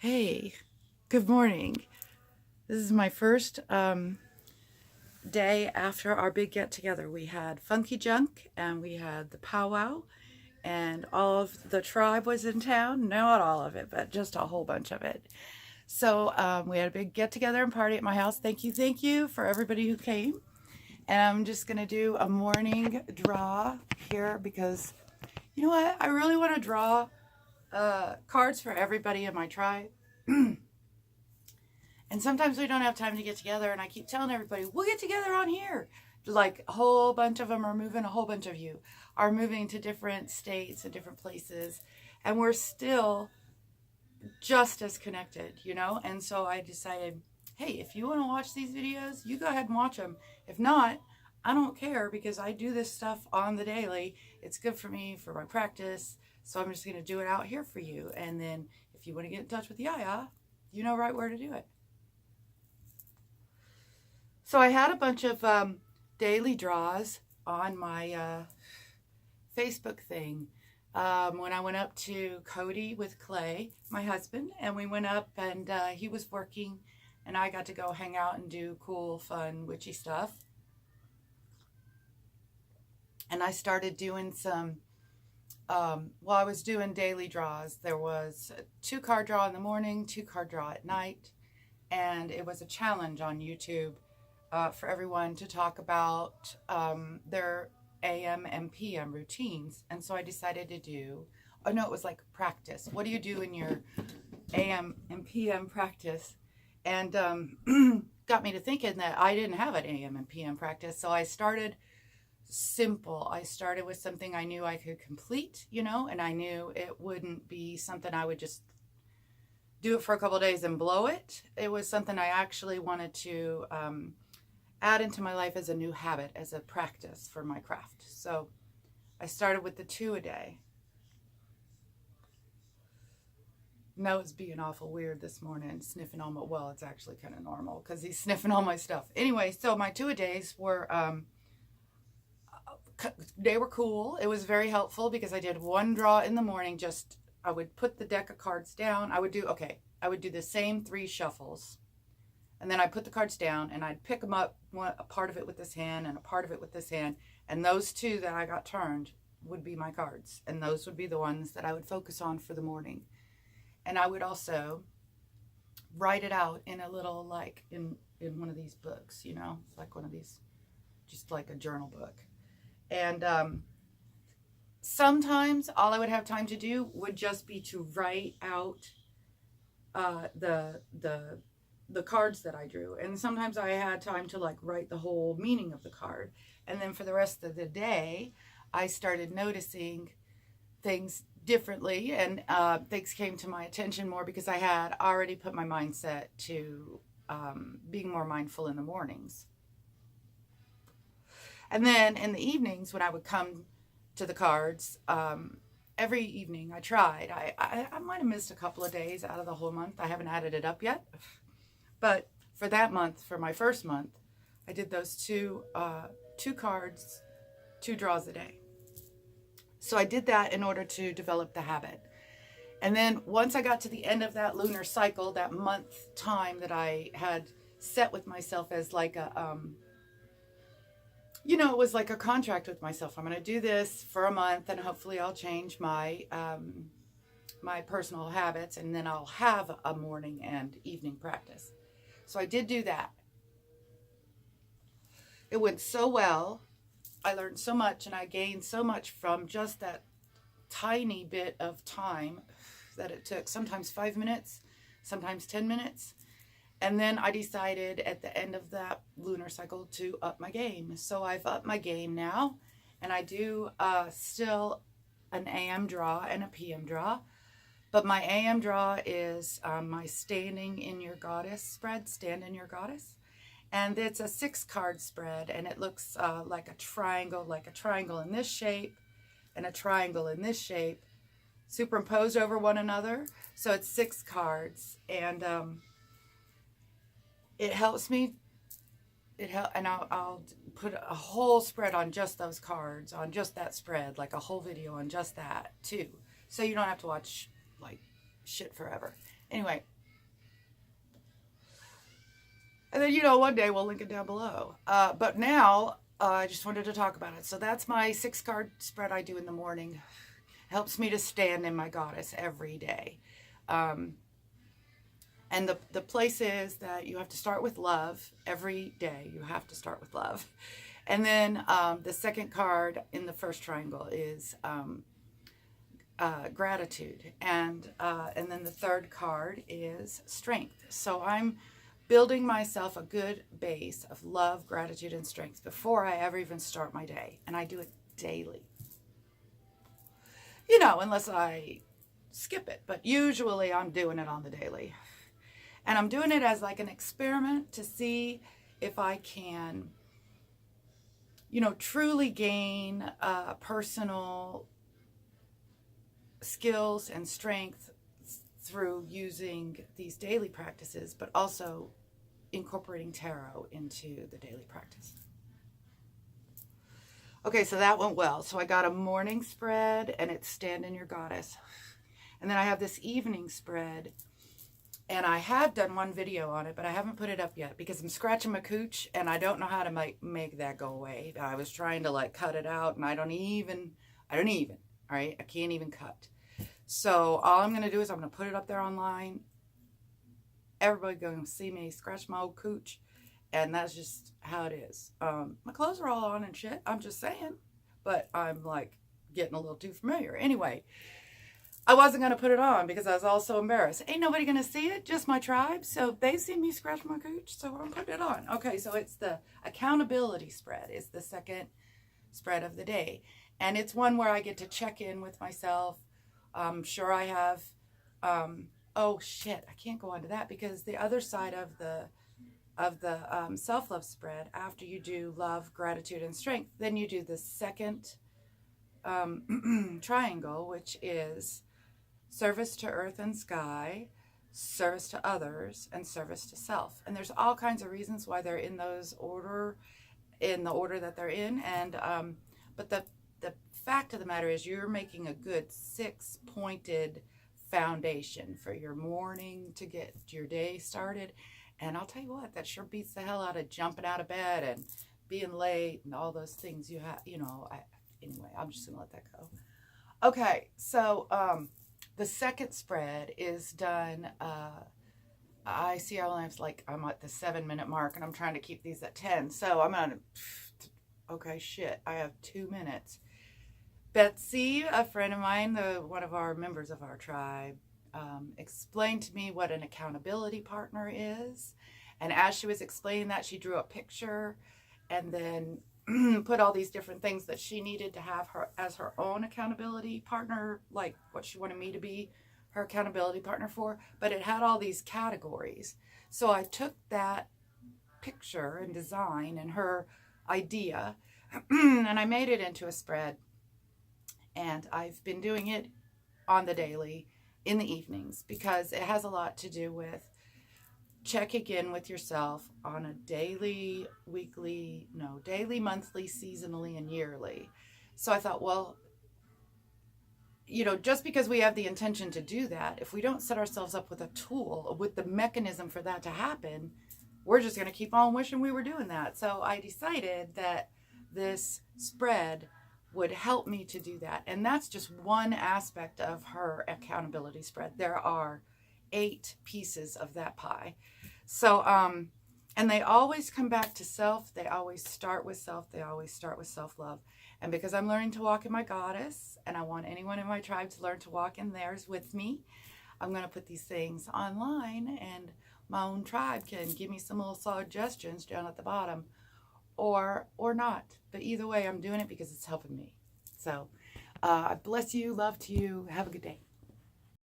Hey, good morning. This is my first day after our big get together. We had Funky Junk and we had the powwow, and all of the tribe was in town. Not all of it, but just a whole bunch of it. So we had a big get together and party at my house. Thank you for everybody who came. And I'm just going to do a morning draw here because you know what? I really want to draw cards for everybody in my tribe. And sometimes we don't have time to get together, and I keep telling everybody, we'll get together on here. Like a whole bunch of them are moving, a whole bunch of you are moving to different states and different places, and we're still just as connected, you know? And so I decided, hey, if you want to watch these videos, you go ahead and watch them. If not, I don't care because I do this stuff on the daily. It's good for me, for my practice, so I'm just going to do it out here for you. And then if you want to get in touch with Yaya, you know right where to do it. So I had a bunch of daily draws on my Facebook thing. When I went up to Cody with Clay, my husband, and we went up and he was working and I got to go hang out and do cool, fun, witchy stuff. And I started doing some, while I was doing daily draws, there was a 2-card draw in the morning, 2-card draw at night, and it was a challenge on YouTube. For everyone to talk about their AM and PM routines. And so I decided to do, oh no, it was like practice. What do you do in your AM and PM practice? And got me to thinking that I didn't have an AM and PM practice. So I started simple. I started with something I knew I could complete, you know, and I knew it wouldn't be something I would just do it for a couple of days and blow it. It was something I actually wanted to add into my life as a new habit, as a practice for my craft. So I started with the 2 a day. Now it's being awful weird this morning, sniffing all my, well, it's actually kind of normal because he's sniffing all my stuff. Anyway, so my 2 a days were, they were cool. It was very helpful because I did 1 draw in the morning. Just, I would put the deck of cards down. I would do the same 3 shuffles. And then I put the cards down and I'd pick them up, a part of it with this hand and a part of it with this hand. And those 2 that I got turned would be my cards. And those would be the ones that I would focus on for the morning. And I would also write it out in a little, like in one of these books, you know, like one of these, just like a journal book. And sometimes all I would have time to do would just be to write out the cards that I drew. And sometimes I had time to like write the whole meaning of the card. And then for the rest of the day, I started noticing things differently, and things came to my attention more because I had already put my mindset to being more mindful in the mornings. And then in the evenings when I would come to the cards, every evening I tried. I might have missed a couple of days out of the whole month. I haven't added it up yet. But for that month, for my first month, I did those 2 cards, 2 draws a day. So I did that in order to develop the habit. And then once I got to the end of that lunar cycle, that month time that I had set with myself as like a, you know, it was like a contract with myself. I'm going to do this for a month and hopefully I'll change my my personal habits, and then I'll have a morning and evening practice. So I did do that. It went so well. I learned so much and I gained so much from just that tiny bit of time that it took, sometimes 5 minutes, sometimes 10 minutes. And then I decided at the end of that lunar cycle to up my game. So I've upped my game now, and I do still an AM draw and a PM draw. But my AM draw is my Standing in Your Goddess spread, Stand in Your Goddess. And it's a 6-card spread, and it looks like a triangle in this shape and a triangle in this shape, superimposed over one another. So it's 6 cards, and it helps me. And I'll put a whole spread on just those cards, on just that spread, like a whole video on just that too. So you don't have to watch like shit forever. Anyway, and then, you know, one day we'll link it down below. But now I just wanted to talk about it. So that's my 6-card spread I do in the morning. Helps me to stand in my goddess every day. And the place is that you have to start with love every day. You have to start with love. And then the second card in the first triangle is gratitude. And then the third card is strength. So I'm building myself a good base of love, gratitude, and strength before I ever even start my day. And I do it daily. You know, unless I skip it. But usually I'm doing it on the daily. And I'm doing it as like an experiment to see if I can, you know, truly gain personal skills and strength through using these daily practices, but also incorporating tarot into the daily practice. Okay, so that went well. So I got a morning spread, and it's Stand in Your Goddess. And then I have this evening spread, and I have done one video on it, but I haven't put it up yet because I'm scratching my cooch, and I don't know how to make that go away. I was trying to like cut it out, and I don't even, all right? I can't even cut. So all I'm going to do is I'm going to put it up there online. Everybody going to see me scratch my old cooch. And that's just how it is. My clothes are all on and shit. I'm just saying. But I'm like getting a little too familiar. Anyway, I wasn't going to put it on because I was all so embarrassed. Ain't nobody going to see it. Just my tribe. So they see me scratch my cooch. So I'm putting it on. Okay, so it's the accountability spread. It's the second spread of the day. And it's one where I get to check in with myself. I'm sure I have... oh, shit. I can't go on to that because the other side of the self-love spread, after you do love, gratitude, and strength, then you do the second triangle, which is service to earth and sky, service to others, and service to self. And there's all kinds of reasons why they're in those order, in the order that they're in. And but the fact of the matter is you're making a good 6-pointed foundation for your morning to get your day started. And I'll tell you what, that sure beats the hell out of jumping out of bed and being late and all those things you have, you know. Anyway, I'm just going to let that go. Okay, so the second spread is done. I see I only have I'm at the 7-minute mark and I'm trying to keep these at 10. So I'm on, okay, shit, I have 2 minutes. Betsy, a friend of mine, one of our members of our tribe, explained to me what an accountability partner is. And as she was explaining that, she drew a picture and then put all these different things that she needed to have her as her own accountability partner, like what she wanted me to be her accountability partner for. But it had all these categories. So I took that picture and design and her idea and I made it into a spread. And I've been doing it on the daily in the evenings because it has a lot to do with checking in with yourself on a daily, weekly, daily, monthly, seasonally, and yearly. So I thought, well, you know, just because we have the intention to do that, if we don't set ourselves up with a tool, with the mechanism for that to happen, we're just going to keep on wishing we were doing that. So I decided that this spread would help me to do that. And that's just one aspect of her accountability spread. There are 8 pieces of that pie. So, and they always come back to self. They always start with self. They always start with self-love. And because I'm learning to walk in my goddess, and I want anyone in my tribe to learn to walk in theirs with me, I'm going to put these things online, and my own tribe can give me some little suggestions down at the bottom, or not. But either way, I'm doing it because it's helping me. So I bless you, love to you. Have a good day.